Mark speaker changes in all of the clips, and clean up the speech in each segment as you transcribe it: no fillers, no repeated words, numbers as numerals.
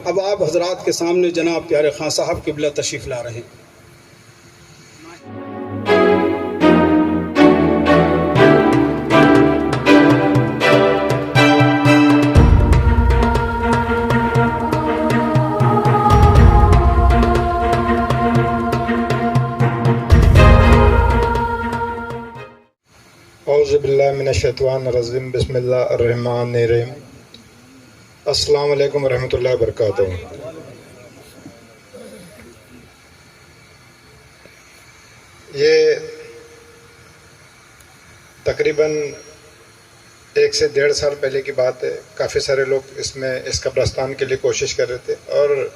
Speaker 1: अब आप हजरात के सामने जनाब प्यारे खां साहब क़िबला तशरीफ़ ला रहे हैं।
Speaker 2: औज़ुबिल्लाहि मिनश्शैतानिर्रजीम बिस्मिल्लाहिर्रहमानिर्रहीम। अस्सलाम वालेकुम रहमतुल्लाहि वबरकातुहू। ये तकरीबन 1 से 1.5 साल पहले की बात है। काफ़ी सारे लोग इस कब्रस्तान के लिए कोशिश कर रहे थे, और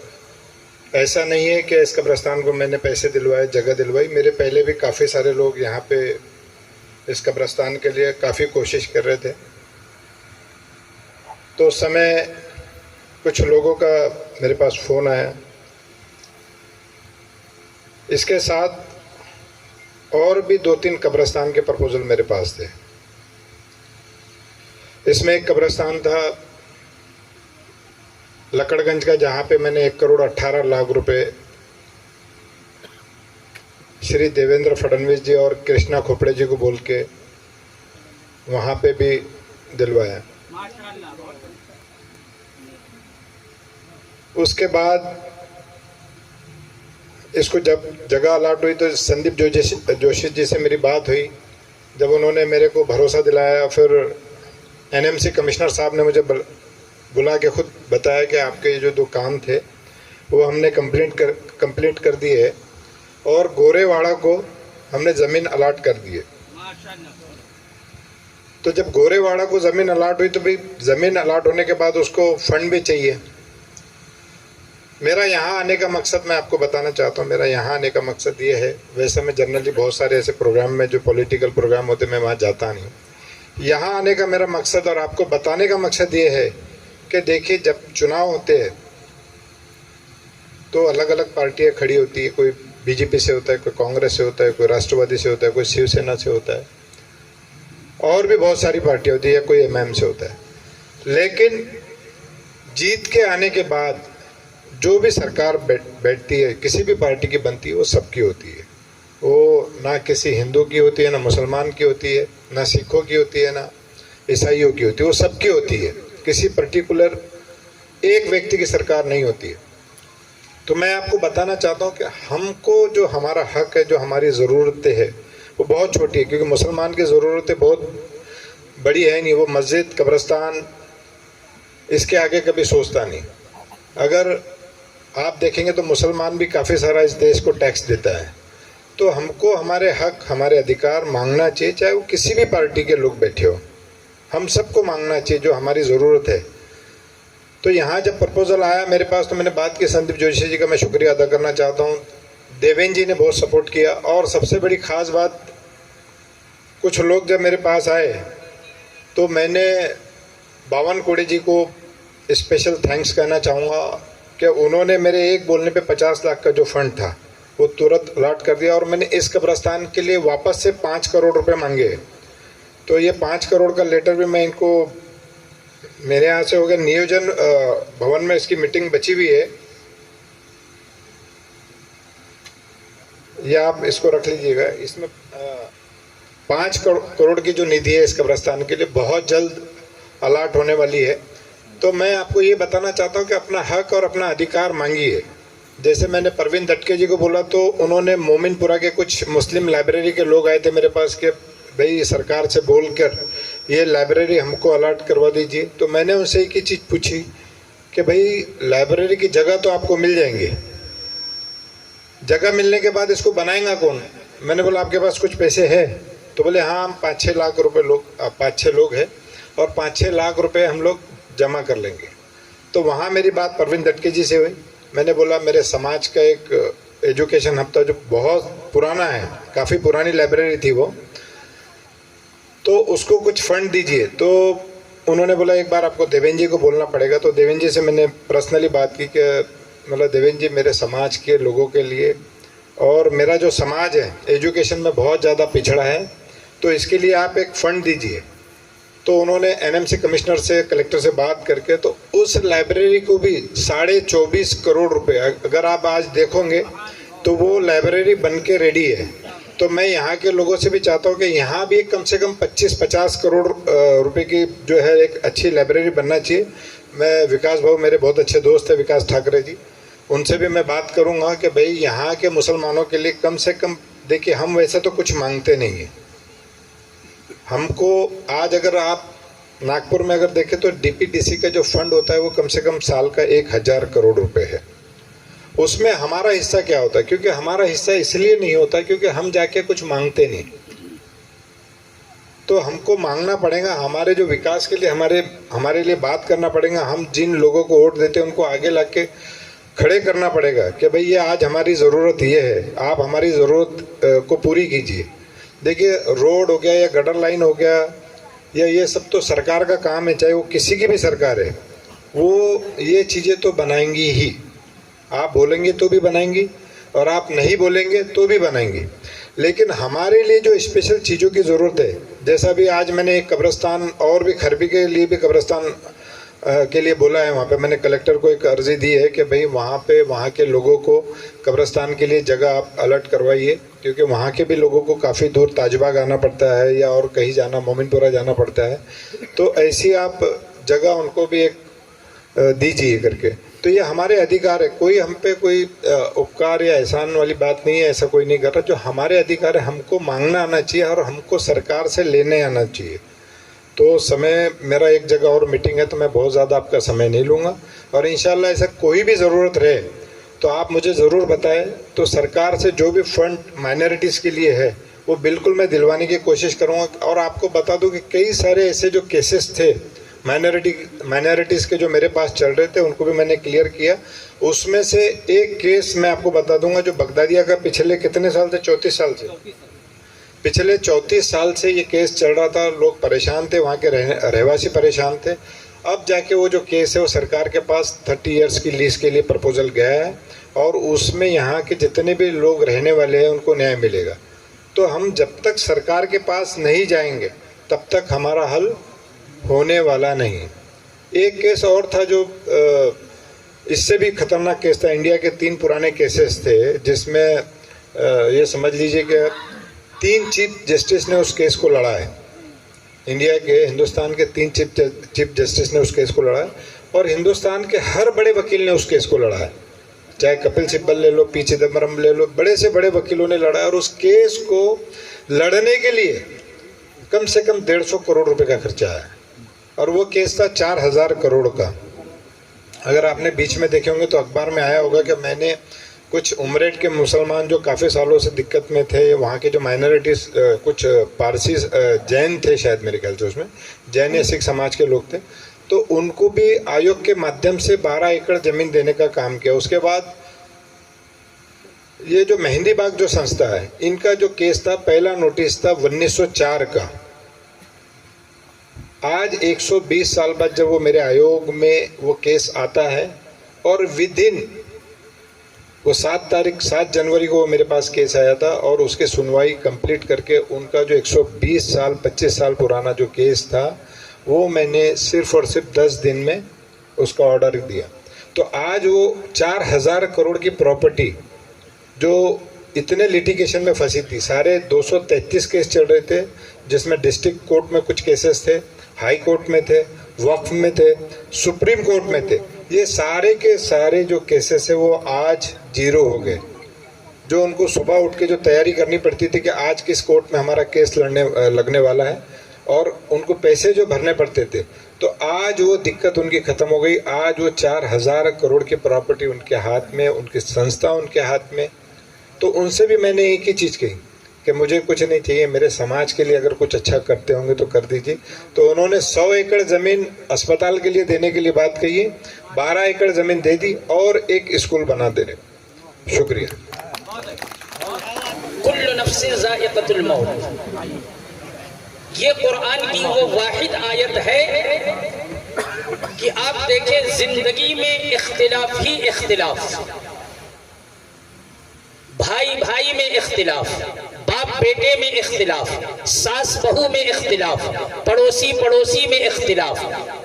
Speaker 2: ऐसा नहीं है कि इस कब्रस्तान को मैंने पैसे दिलवाए, जगह दिलवाई। मेरे पहले भी काफ़ी सारे लोग यहाँ पे इस कब्रस्तान के लिए काफ़ी कोशिश कर रहे थे। तो उस समय कुछ लोगों का मेरे पास फ़ोन आया। इसके साथ और भी 2-3 कब्रस्तान के प्रपोज़ल मेरे पास थे। इसमें एक कब्रस्तान था लकड़गंज का, जहाँ पे मैंने 1,18,00,000 रुपए श्री देवेंद्र फडणवीस जी और कृष्णा खोपड़े जी को बोल के वहाँ पे भी दिलवाया। उसके बाद इसको जब जगह अलाट हुई तो संदीप जोशी जी से मेरी बात हुई। जब उन्होंने मेरे को भरोसा दिलाया, फिर एनएमसी कमिश्नर साहब ने मुझे बुला के खुद बताया कि आपके जो 2 काम थे वो हमने कंप्लीट कर दिए है, और गोरेवाड़ा को हमने ज़मीन अलाट कर दी है। तो जब गोरेवाड़ा को ज़मीन अलाट हुई तो भाई ज़मीन अलाट होने के बाद उसको फंड भी चाहिए। मेरा यहाँ आने का मकसद मैं आपको बताना चाहता हूँ। मेरा यहाँ आने का मकसद ये है, वैसे मैं जनरली बहुत सारे ऐसे प्रोग्राम में जो पॉलिटिकल प्रोग्राम होते मैं वहाँ जाता नहीं। यहाँ आने का मेरा मकसद और आपको बताने का मकसद ये है कि देखिए, जब चुनाव होते हैं तो अलग अलग पार्टियाँ खड़ी होती है। कोई बीजेपी से होता है, कोई कांग्रेस से होता है, कोई राष्ट्रवादी से होता है, कोई शिवसेना से होता है, और भी बहुत सारी पार्टियाँ होती है, या कोई एमआईएम से होता है। लेकिन जीत के आने के बाद जो भी सरकार बैठती है, किसी भी पार्टी की बनती है, वो सबकी होती है। वो ना किसी हिंदू की होती है, ना मुसलमान की होती है, ना सिखों की होती है, ना ईसाइयों की होती है। वो सबकी होती है, किसी पर्टिकुलर एक व्यक्ति की सरकार नहीं होती है। तो मैं आपको बताना चाहता हूँ कि हमको जो हमारा हक है, जो हमारी ज़रूरतें हैं, वो बहुत छोटी है। क्योंकि मुसलमान की ज़रूरतें बहुत बड़ी है नहीं। वो मस्जिद, कब्रस्तान, इसके आगे कभी सोचता नहीं। अगर आप देखेंगे तो मुसलमान भी काफ़ी सारा इस देश को टैक्स देता है। तो हमको हमारे हक, हमारे अधिकार मांगना चाहिए, चाहे वो किसी भी पार्टी के लोग बैठे हो। हम सबको मांगना चाहिए जो हमारी ज़रूरत है। तो यहाँ जब प्रपोज़ल आया मेरे पास, तो मैंने बात की। संदीप जोशी जी का मैं शुक्रिया अदा करना चाहता हूँ। देवेंद्र जी ने बहुत सपोर्ट किया। और सबसे बड़ी ख़ास बात, कुछ लोग जब मेरे पास आए तो मैंने बावन कोड़े जी को स्पेशल थैंक्स कहना चाहूँगा कि उन्होंने मेरे एक बोलने पे 50 लाख का जो फंड था वो तुरंत अलाट कर दिया। और मैंने इस कब्रस्तान के लिए वापस से 5 करोड़ रुपए मांगे। तो ये 5 करोड़ का लेटर भी मैं इनको, मेरे यहाँ से हो गया, नियोजन भवन में इसकी मीटिंग बची हुई है, या आप इसको रख लीजिएगा। इसमें 5 करोड़ की जो निधि है इस कब्रस्तान के लिए बहुत जल्द अलाट होने वाली है। तो मैं आपको ये बताना चाहता हूँ कि अपना हक और अपना अधिकार मांगिए। जैसे मैंने परवीन दटके जी को बोला, तो उन्होंने मोमिनपुरा के कुछ मुस्लिम लाइब्रेरी के लोग आए थे मेरे पास कि भाई सरकार से बोलकर ये लाइब्रेरी हमको अलाट करवा दीजिए। तो मैंने उनसे एक ही चीज़ पूछी कि भाई लाइब्रेरी की जगह तो आपको मिल जाएंगी, जगह मिलने के बाद इसको बनाएगा कौन? मैंने बोला आपके पास कुछ पैसे है? तो बोले हाँ, हम 5-6 लाख रुपए 5-6 लोग हैं और 5-6 लाख रुपए हम लोग जमा कर लेंगे। तो वहाँ मेरी बात परवीन दटके जी से हुई। मैंने बोला मेरे समाज का एक एजुकेशन हब था जो बहुत पुराना है, काफ़ी पुरानी लाइब्रेरी थी वो, तो उसको कुछ फंड दीजिए। तो उन्होंने बोला एक बार आपको देवेंद्र जी को बोलना पड़ेगा। तो देवेंद्र जी से मैंने पर्सनली बात की कि मतलब देवेंद्र जी, मेरे समाज के लोगों के लिए, और मेरा जो समाज है एजुकेशन में बहुत ज़्यादा पिछड़ा है, तो इसके लिए आप एक फ़ंड दीजिए। तो उन्होंने एनएमसी कमिश्नर से, कलेक्टर से बात करके तो उस लाइब्रेरी को भी 24.5 करोड़ रुपए, अगर आप आज देखोगे तो वो लाइब्रेरी बन के रेडी है। तो मैं यहाँ के लोगों से भी चाहता हूँ कि यहाँ भी कम से कम 25-50 करोड़ रुपए की जो है एक अच्छी लाइब्रेरी बनना चाहिए। मैं विकास भाऊ, मेरे बहुत अच्छे दोस्त हैं विकास ठाकरे जी, उनसे भी मैं बात करूँगा कि भाई यहाँ के मुसलमानों के लिए कम से कम, देखिए हम वैसे तो कुछ मांगते नहीं हैं। हमको आज अगर आप नागपुर में अगर देखें तो डीपीडीसी का जो फंड होता है वो कम से कम साल का 1000 करोड़ रुपए है। उसमें हमारा हिस्सा क्या होता है? क्योंकि हमारा हिस्सा इसलिए नहीं होता क्योंकि हम जाके कुछ मांगते नहीं, तो हमको मांगना पड़ेगा। हमारे जो विकास के लिए हमारे लिए बात करना पड़ेगा। हम जिन लोगों को वोट देते हैं उनको आगे ला के खड़े करना पड़ेगा कि भाई ये आज हमारी ज़रूरत ये है, आप हमारी ज़रूरत को पूरी कीजिए। देखिए रोड हो गया या गटर लाइन हो गया या ये सब तो सरकार का काम है, चाहे वो किसी की भी सरकार है, वो ये चीज़ें तो बनाएंगी ही। आप बोलेंगे तो भी बनाएंगी और आप नहीं बोलेंगे तो भी बनाएंगी। लेकिन हमारे लिए जो स्पेशल चीज़ों की ज़रूरत है, जैसा भी आज मैंने एक कब्रिस्तान और भी खरबी के लिए भी कब्रिस्तान के लिए बोला है, वहाँ पे मैंने कलेक्टर को एक अर्जी दी है कि भाई वहाँ पे वहाँ के लोगों को कब्रिस्तान के लिए जगह आप अलर्ट करवाइए, क्योंकि वहाँ के भी लोगों को काफ़ी दूर ताजबाग आना पड़ता है या और कहीं जाना, मोमिनपुरा जाना पड़ता है। तो ऐसी आप जगह उनको भी एक दीजिए करके। तो ये हमारे अधिकार है, कोई हम पे कोई उपकार या एहसान वाली बात नहीं है, ऐसा कोई नहीं कर रहा। जो हमारे अधिकार है हमको मांगना आना चाहिए और हमको सरकार से लेने आना चाहिए। तो समय, मेरा एक जगह और मीटिंग है तो मैं बहुत ज़्यादा आपका समय नहीं लूँगा, और इंशाल्लाह ऐसा कोई भी ज़रूरत रहे तो आप मुझे ज़रूर बताएं। तो सरकार से जो भी फंड माइनॉरिटीज़ के लिए है वो बिल्कुल मैं दिलवाने की कोशिश करूँगा। और आपको बता दूँ कि कई सारे ऐसे जो केसेस थे माइनॉरिटीज़ के जो मेरे पास चल रहे थे उनको भी मैंने क्लियर किया। उसमें से एक केस मैं आपको बता दूंगा जो बगदादिया का पिछले कितने साल से, 34 साल से, पिछले 34 साल से ये केस चल रहा था। लोग परेशान थे, वहाँ के रहवासी परेशान थे। अब जाके वो जो केस है वो सरकार के पास 30 इयर्स की लीज के लिए प्रपोजल गया है और उसमें यहाँ के जितने भी लोग रहने वाले हैं उनको न्याय मिलेगा। तो हम जब तक सरकार के पास नहीं जाएंगे तब तक हमारा हल होने वाला नहीं। एक केस और था जो इससे भी खतरनाक केस था। इंडिया के 3 पुराने केसेस थे जिसमें ये समझ लीजिए कि 3 चीफ जस्टिस ने उस केस को लड़ा है। इंडिया के, हिंदुस्तान के 3 चीफ जस्टिस ने उस केस को लड़ा है और हिंदुस्तान के हर बड़े वकील ने उस केस को लड़ा है। चाहे कपिल सिब्बल ले लो, पी चिदम्बरम ले लो, बड़े से बड़े वकीलों ने लड़ा है। और उस केस को लड़ने के लिए कम से कम 150 करोड़ रुपए का खर्चा है और वो केस था 4000 करोड़ का। अगर आपने बीच में देखे होंगे तो अखबार में आया होगा कि मैंने कुछ उमरेड के मुसलमान जो काफ़ी सालों से दिक्कत में थे, वहाँ के जो माइनॉरिटीज़, कुछ पारसी जैन थे शायद, मेरे ख्याल से उसमें जैन या सिख समाज के लोग थे, तो उनको भी आयोग के माध्यम से 12 एकड़ ज़मीन देने का काम किया। उसके बाद ये जो मेहंदी बाग जो संस्था है, इनका जो केस था, पहला नोटिस था 1904 का। आज 120 साल बाद जब वो मेरे आयोग में वो केस आता है और विदिन वो 7 जनवरी को वो मेरे पास केस आया था और उसके सुनवाई कंप्लीट करके उनका जो 120 साल 25 साल पुराना जो केस था वो मैंने सिर्फ और सिर्फ 10 दिन में उसका ऑर्डर दिया। तो आज वो 4000 करोड़ की प्रॉपर्टी जो इतने लिटिगेशन में फंसी थी, सारे 233 केस चल रहे थे जिसमें डिस्ट्रिक्ट कोर्ट में कुछ केसेस थे, हाई कोर्ट में थे, वक्फ में थे, सुप्रीम कोर्ट में थे। ये सारे के सारे जो केसेस है वो आज 0 हो गए। जो उनको सुबह उठ के जो तैयारी करनी पड़ती थी कि आज किस कोर्ट में हमारा केस लगने वाला है और उनको पैसे जो भरने पड़ते थे, तो आज वो दिक्कत उनकी ख़त्म हो गई। आज वो 4000 करोड़ की प्रॉपर्टी उनके हाथ में, उनकी संस्था उनके हाथ में। तो उनसे भी मैंने एक ही चीज़ कही कि मुझे कुछ नहीं चाहिए, मेरे समाज के लिए अगर कुछ अच्छा करते होंगे तो कर दीजिए। तो उन्होंने 100 एकड़ ज़मीन अस्पताल के लिए देने के लिए बात कही है, 12 एकड़ ज़मीन दे दी और एक स्कूल बना दे रहे। शुक्रिया।
Speaker 3: कुल्लु नफ्सिन ज़ाइक़तुल मौत, ये कुरान की वो वाहिद आयत है कि आप देखें जिंदगी में इख्तिलाफ ही इख्तिलाफ, भाई भाई में इख्तिलाफ, बाप बेटे में इख्तिलाफ, सास बहू में इख्तिलाफ, पड़ोसी पड़ोसी में इख्तिलाफ,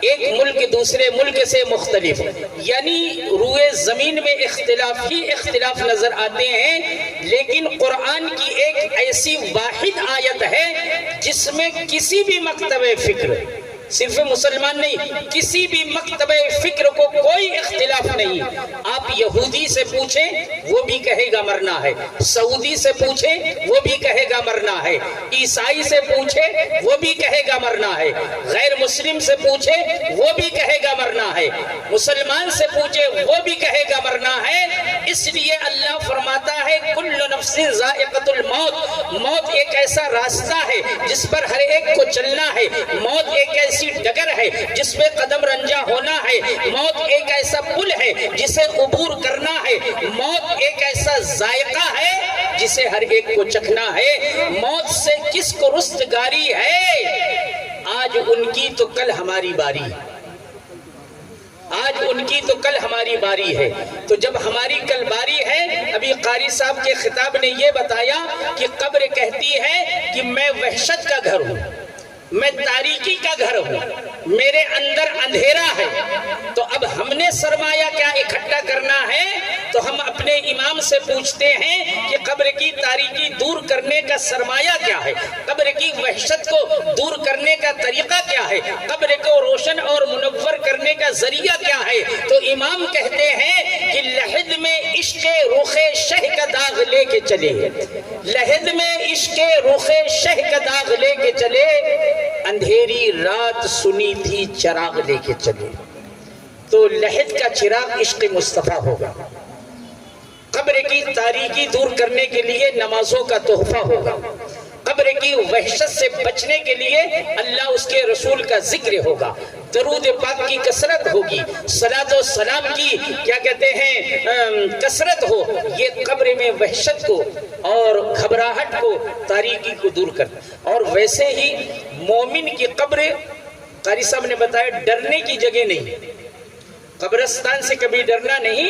Speaker 3: एक मुल्क दूसरे मुल्क से मुख्तलिफ, यानी रूए ज़मीन में इख्तिलाफ ही इख्तिलाफ नजर आते हैं। लेकिन कुरान की एक ऐसी वाहिद आयत है जिसमें किसी भी मकतबे फिक्र, सिर्फ मुसलमान नहीं, किसी भी मकतबे फिक्र को कोई इख्तिलाफ नहीं। आप यहूदी से पूछें वो भी कहेगा मरना है, सऊदी से पूछें वो भी कहेगा मरना है, ईसाई से पूछे वो भी कहेगा मरना है, गैर मुस्लिम से पूछे वो भी कहेगा मरना है, मुसलमान से पूछे वो भी कहेगा मरना है। इसलिए अल्लाह फरमाता है कुल्लु नफ्सिन ज़ाइक़तुल मौत, मौत एक ऐसा रास्ता है जिस पर हर एक को चलना है, मौत एक ऐसी डगर है जिसमें कदम रंजा होना है, मौत एक ऐसा पुल है जिसे उबूर करना है, मौत एक ऐसा जायका है जिसे हर एक को चखना है। मौत से किसको रुस्तगारी है? आज उनकी तो कल हमारी बारी, आज उनकी तो कल हमारी बारी है। तो जब हमारी कल बारी है, अभी कारी साहब के खिताब ने यह बताया कि कब्र कहती है कि मैं वहशत का घर हूं, मैं तारीकी का घर हूं, मेरे अंदर अंधेरा है। तो अब हमने सरमाया क्या इकट्ठा करना है? तो हम अपने इमाम से पूछते हैं कि कब्र की तारीकी दूर करने का सरमाया क्या है, कब्र की वहशत को दूर करने का तरीका क्या है, कब्र को रोशन और मुनव्वर करने का जरिया क्या है? तो इमाम कहते हैं कि लहद में इश्क़े रुखे शह का दाग लेके चले, लहद में इश्क़े रुखे शह का दाग लेके चले, अंधेरी रात सुनी थी चिराग लेके चले। तो लहद का चिराग इश्क़ मुस्तफ़ा होगा, कब्र की तारीकी दूर करने के लिए नमाजों का तोहफा होगा, कब्र की वहशत से बचने के लिए अल्लाह उसके रसूल का जिक्र होगा, दरूद पाक की कसरत होगी, सलात व सलाम की क्या कहते हैं कसरत हो। ये कब्र में वहशत को और घबराहट को, तारीकी को दूर करना। और वैसे ही मोमिन की कब्र, कारी साहब ने बताया, डरने की जगह नहीं, कब्रिस्तान से कभी डरना नहीं।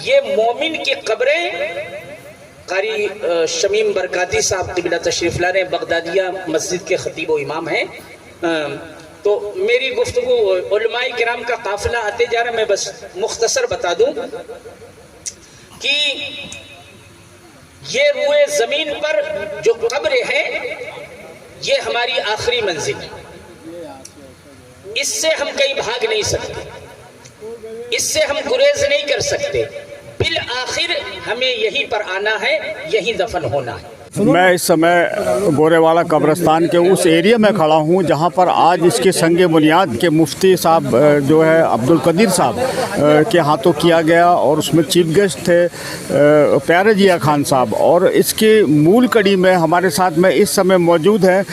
Speaker 3: ये मोमिन की कब्रें, कारी शमीम बरकाती साहब क़िबला तशरीफ़ ला रहे, बगदादिया मस्जिद के खतीब व इमाम हैं। तो मेरी गुफ्तगू उलमाए किराम का काफिला आते जा रहा है, मैं बस मुख्तसर बता दूं कि ये रूए ज़मीन पर जो कब्र है ये हमारी आखिरी मंजिल, इससे हम कहीं भाग नहीं सकते, इससे हम गुरेज नहीं कर सकते। बिल आखिर हमें यहीं पर आना है, यहीं दफन होना है।
Speaker 4: मैं इस समय गोरेवाला कब्रिस्तान के उस एरिया में खड़ा हूँ जहाँ पर आज इसके संगे बुनियाद के मुफ्ती साहब जो है अब्दुल कदीर साहब के हाथों किया गया, और उसमें चीफ गेस्ट थे प्यारे जिया खान साहब। और इसके मूल कड़ी में हमारे साथ में इस समय मौजूद हैं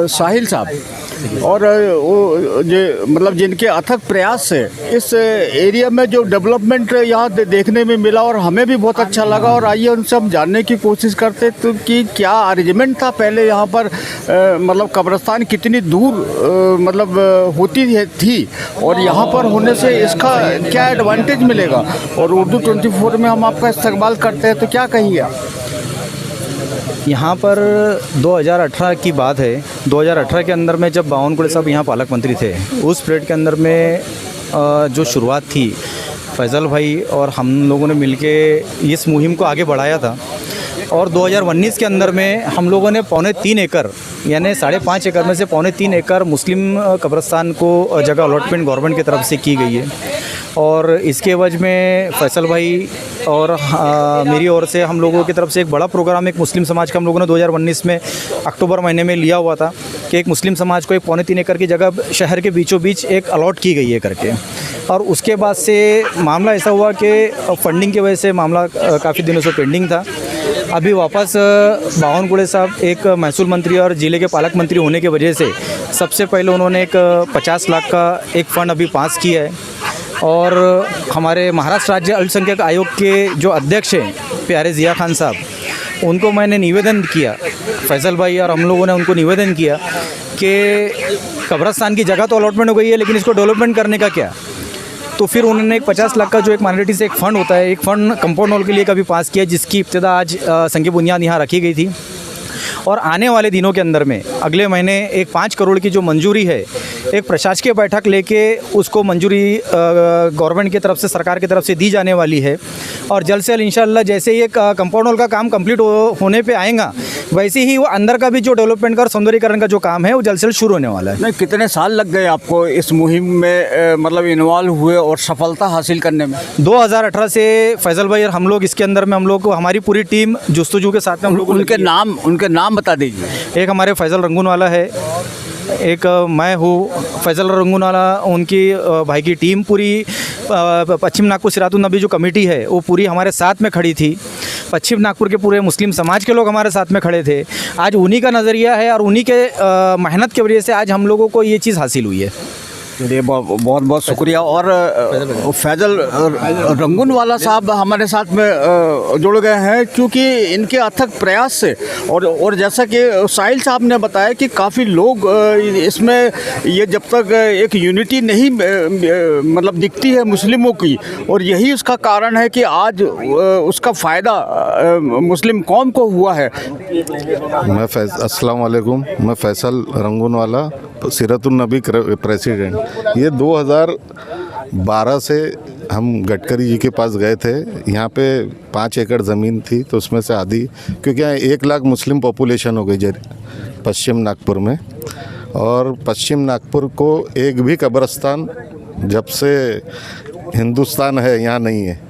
Speaker 4: साहिल साहब, और वो जो मतलब जिनके अथक प्रयास से इस एरिया में जो डेवलपमेंट यहाँ देखने में मिला और हमें भी बहुत अच्छा लगा। और आइए उनसे हम जानने की कोशिश करते तो कि क्या अरेंजमेंट था पहले यहाँ पर, मतलब कब्रिस्तान कितनी दूर मतलब होती थी, और यहाँ पर होने से इसका क्या एडवांटेज मिलेगा। और उर्दू 24 में हम आपका इस्तकबाल करते हैं, तो क्या कहिए आप?
Speaker 5: यहाँ पर 2018 की बात है। 2018 के अंदर में जब बावनकुळे साहब यहाँ पालक मंत्री थे, उस पीरियड के अंदर में जो शुरुआत थी फैज़ल भाई और हम लोगों ने मिलके इस मुहिम को आगे बढ़ाया था। और 2019 के अंदर में हम लोगों ने 3.25 एकड़ यानी 5.5 एकड़ में से 3.25 एकड़ मुस्लिम कब्रिस्तान को जगह अलॉटमेंट गवर्नमेंट की तरफ से की गई है। और इसके एवज में फैसल भाई और मेरी ओर से हम लोगों की तरफ से एक बड़ा प्रोग्राम एक मुस्लिम समाज का हम लोगों ने 2019 में अक्टूबर महीने में लिया हुआ था कि एक मुस्लिम समाज को एक 3.25 एकड़ की जगह शहर के बीचों बीच एक अलॉट की गई है करके। और उसके बाद से मामला ऐसा हुआ कि फंडिंग की वजह से मामला काफ़ी दिनों से पेंडिंग था। अभी वापस बावनकुळे साहब एक महसूल मंत्री और ज़िले के पालक मंत्री होने की वजह से सबसे पहले उन्होंने एक 50 लाख का एक फ़ंड अभी पास किया है। और हमारे महाराष्ट्र राज्य अल्पसंख्यक आयोग के जो अध्यक्ष हैं प्यारे जिया खान साहब, उनको मैंने निवेदन किया, फैसल भाई और हम लोगों ने उनको निवेदन किया कि कब्रिस्तान की जगह तो अलॉटमेंट हो गई है, लेकिन इसको डेवलपमेंट करने का क्या। तो फिर उन्होंने एक 50 लाख का जो एक माइनॉरिटी से एक फ़ंड होता है, एक फ़ंड कंपाउंड हॉल के लिए कभी पास किया, जिसकी इब्तिदा आज संग बुनियाद यहाँ रखी गई थी। और आने वाले दिनों के अंदर में अगले महीने एक 5 करोड़ की जो मंजूरी है, एक प्रशासकीय बैठक लेके उसको मंजूरी गवर्नमेंट की तरफ से, सरकार की तरफ से दी जाने वाली है। और जल्द से जल्द इंशाल्लाह जैसे ही कंपाउंड वॉल का काम कंप्लीट होने पे आएगा, वैसे ही वो अंदर का भी जो डेवलपमेंट का और सौंदर्यीकरण का जो काम है वो जल्द से जल्द शुरू होने वाला है।
Speaker 4: नहीं, कितने साल लग गए आपको इस मुहिम में मतलब इन्वॉल्व हुए और सफलता हासिल करने में?
Speaker 5: 2018 से फैजल भाई और हम लोग इसके अंदर में, हम लोग को हमारी पूरी टीम जुस्तजू के साथ में हम लोग
Speaker 4: उनके नाम बता दीजिए।
Speaker 5: एक हमारे फैजल रंगूनवाला है, एक मैं हूँ फैजल रंगूनवाला, उनकी भाई की टीम पूरी पश्चिम नागपुर सिरातुन नबी जो कमेटी है वो पूरी हमारे साथ में खड़ी थी। पश्चिम नागपुर के पूरे मुस्लिम समाज के लोग हमारे साथ में खड़े थे। आज उन्हीं का नज़रिया है और उन्हीं के मेहनत की वजह से आज हम लोगों को ये चीज़ हासिल हुई है।
Speaker 4: चलिए, बहुत बहुत शुक्रिया। और फैजल रंगूनवाला साहब हमारे साथ में जुड़ गए हैं क्योंकि इनके अथक प्रयास से और जैसा कि साहिल साहब ने बताया कि काफ़ी लोग इसमें, ये जब तक एक यूनिटी नहीं मतलब दिखती है मुस्लिमों की, और यही उसका कारण है कि आज उसका फ़ायदा मुस्लिम कौम को हुआ है।
Speaker 6: अस्सलाम वालेकुम, मैं फैसल रंगूनवाला, सिरातुन नबी प्रेसिडेंट। ये 2012 से हम गडकरी जी के पास गए थे। यहाँ पे 5 एकड़ ज़मीन थी, तो उसमें से आधी, क्योंकि यहाँ 1 लाख मुस्लिम पॉपुलेशन हो गई पश्चिम नागपुर में, और पश्चिम नागपुर को एक भी कब्रिस्तान जब से हिंदुस्तान है यहाँ नहीं है।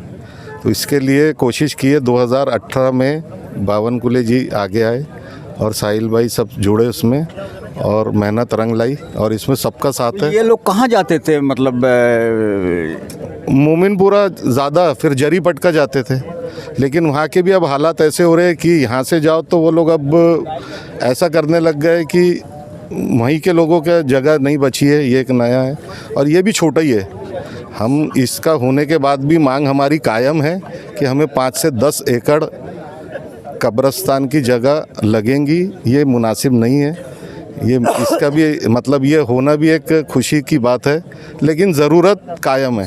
Speaker 6: तो इसके लिए कोशिश की है। 2018 में बावनकुले जी आगे आए और साहिल भाई सब जुड़े उसमें और मेहनत रंग लाई, और इसमें सबका साथ है।
Speaker 4: ये लोग कहाँ जाते थे? मतलब
Speaker 6: मोमिनपुरा ज़्यादा, फिर जरी पटका जाते थे, लेकिन वहाँ के भी अब हालात ऐसे हो रहे हैं कि यहाँ से जाओ तो वो लोग अब ऐसा करने लग गए कि वहीं के लोगों का जगह नहीं बची है। ये एक नया है, और ये भी छोटा ही है। हम इसका होने के बाद भी मांग हमारी कायम है कि हमें 5 से 10 एकड़ कब्रिस्तान की जगह लगेंगी। ये मुनासिब नहीं है, ये इसका भी मतलब ये होना भी एक खुशी की बात है, लेकिन ज़रूरत कायम है।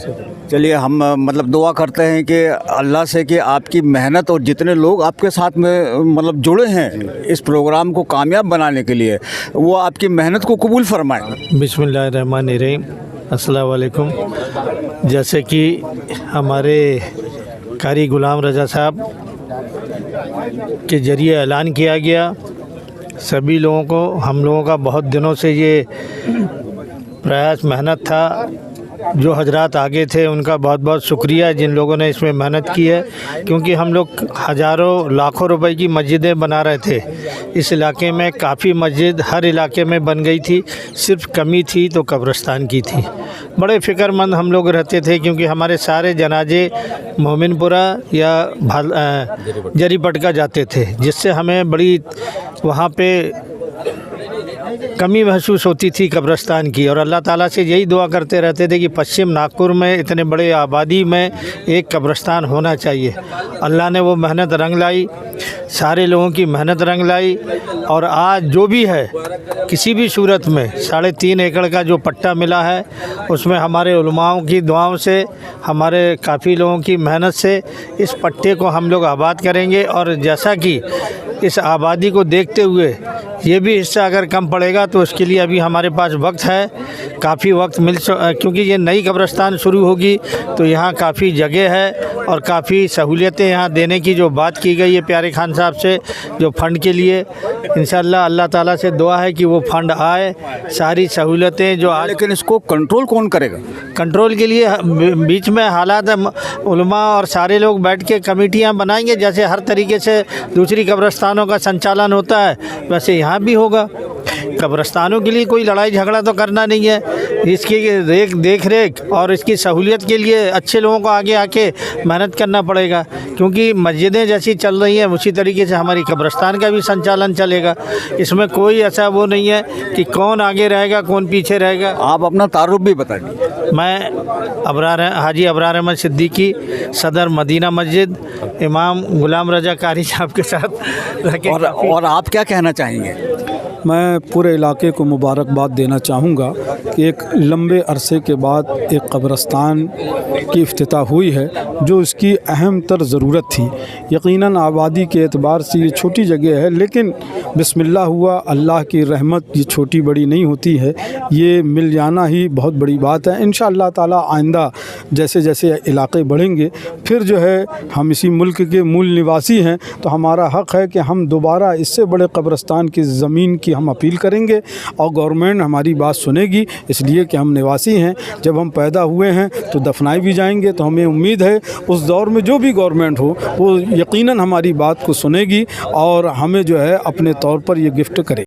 Speaker 4: चलिए, हम मतलब दुआ करते हैं कि अल्लाह से कि आपकी मेहनत और जितने लोग आपके साथ में मतलब जुड़े हैं इस प्रोग्राम को कामयाब बनाने के लिए, वो आपकी मेहनत को कबूल फरमाएं।
Speaker 7: बिस्मिल्लाहिर्रहमानिर्रहीम। अस्सलाम वालेकुम। जैसे कि हमारे कारी गुलाम रज़ा साहब के ज़रिए ऐलान किया गया, सभी लोगों को, हम लोगों का बहुत दिनों से ये प्रयास मेहनत था। जो हजरात आगे थे उनका बहुत बहुत शुक्रिया, जिन लोगों ने इसमें मेहनत की है, क्योंकि हम लोग हज़ारों लाखों रुपए की मस्जिदें बना रहे थे। इस इलाके में काफ़ी मस्जिद हर इलाके में बन गई थी, सिर्फ कमी थी तो कब्रिस्तान की थी। बड़े फ़िक्रमंद हम लोग रहते थे, क्योंकि हमारे सारे जनाजे मोमिनपुरा या जरी पटका जाते थे, जिससे हमें बड़ी वहाँ पे कमी महसूस होती थी कब्रिस्तान की। और अल्लाह ताला से यही दुआ करते रहते थे कि पश्चिम नागपुर में इतने बड़े आबादी में एक कब्रिस्तान होना चाहिए। अल्लाह ने वो मेहनत रंग लाई, सारे लोगों की मेहनत रंग लाई, और आज जो भी है किसी भी सूरत में 3.5 एकड़ का जो पट्टा मिला है, उसमें हमारे उलमाओं की दुआओं से, हमारे काफ़ी लोगों की मेहनत से इस पट्टे को हम लोग आबाद करेंगे। और जैसा कि इस आबादी को देखते हुए ये भी हिस्सा अगर कम पड़ेगा तो उसके लिए अभी हमारे पास वक्त है, काफ़ी वक्त क्योंकि ये नई कब्रिस्तान शुरू होगी तो यहाँ काफ़ी जगह है और काफ़ी सहूलियतें यहाँ देने की जो बात की गई है प्यारे खान साहब से, जो फ़ंड के लिए इंशाअल्लाह अल्लाह ताला से दुआ है कि वो फ़ंड आए, सारी सहूलतें जो आज।
Speaker 4: लेकिन इसको कंट्रोल कौन करेगा?
Speaker 7: कंट्रोल के लिए बीच में हालात उलमा और सारे लोग बैठ के कमेटियाँ बनाएंगे, जैसे हर तरीके से दूसरी कब्रिस्तानों का संचालन होता है वैसे यहाँ भी होगा। कब्रिस्तानों के लिए कोई लड़ाई झगड़ा तो करना नहीं है, इसकी देख रेख और इसकी सहूलियत के लिए अच्छे लोगों को आगे आके मेहनत करना पड़ेगा, क्योंकि मस्जिदें जैसी चल रही हैं उसी तरीके से हमारी कब्रिस्तान का भी संचालन चलेगा। इसमें कोई ऐसा वो नहीं है कि कौन आगे रहेगा कौन पीछे रहेगा।
Speaker 4: आप अपना तारुफ भी बता दीजिए।
Speaker 7: मैं हाजी अबरार अहमद सिद्दीकी, सदर मदीना मस्जिद, इमाम गुलाम रज़ा कारी साहब के साथ।
Speaker 4: और आप क्या कहना चाहेंगे?
Speaker 8: मैं पूरे इलाके को मुबारकबाद देना चाहूँगा कि एक लंबे अरसे के बाद एक कब्रस्तान की इफ्तिताह हुई है जो इसकी अहम तर ज़रूरत थी। यकीनन आबादी के एतबार से ये छोटी जगह है, लेकिन बिस्मिल्लाह हुआ, अल्लाह की रहमत ये छोटी बड़ी नहीं होती है, ये मिल जाना ही बहुत बड़ी बात है। इंशाअल्लाह ताला आइंदा जैसे जैसे इलाके बढ़ेंगे फिर जो है हम इसी मुल्क के मूल निवासी हैं तो हमारा हक़ है कि हम दोबारा इससे बड़े कब्रस्तान की ज़मीन की हम अपील करेंगे और गवर्नमेंट हमारी बात सुनेगी, इसलिए कि हम निवासी हैं। जब हम पैदा हुए हैं तो दफनाए भी जाएंगे, तो हमें उम्मीद है उस दौर में जो भी गवर्नमेंट हो वो यकीनन हमारी बात को सुनेगी और हमें जो है अपने तौर पर ये गिफ्ट करे।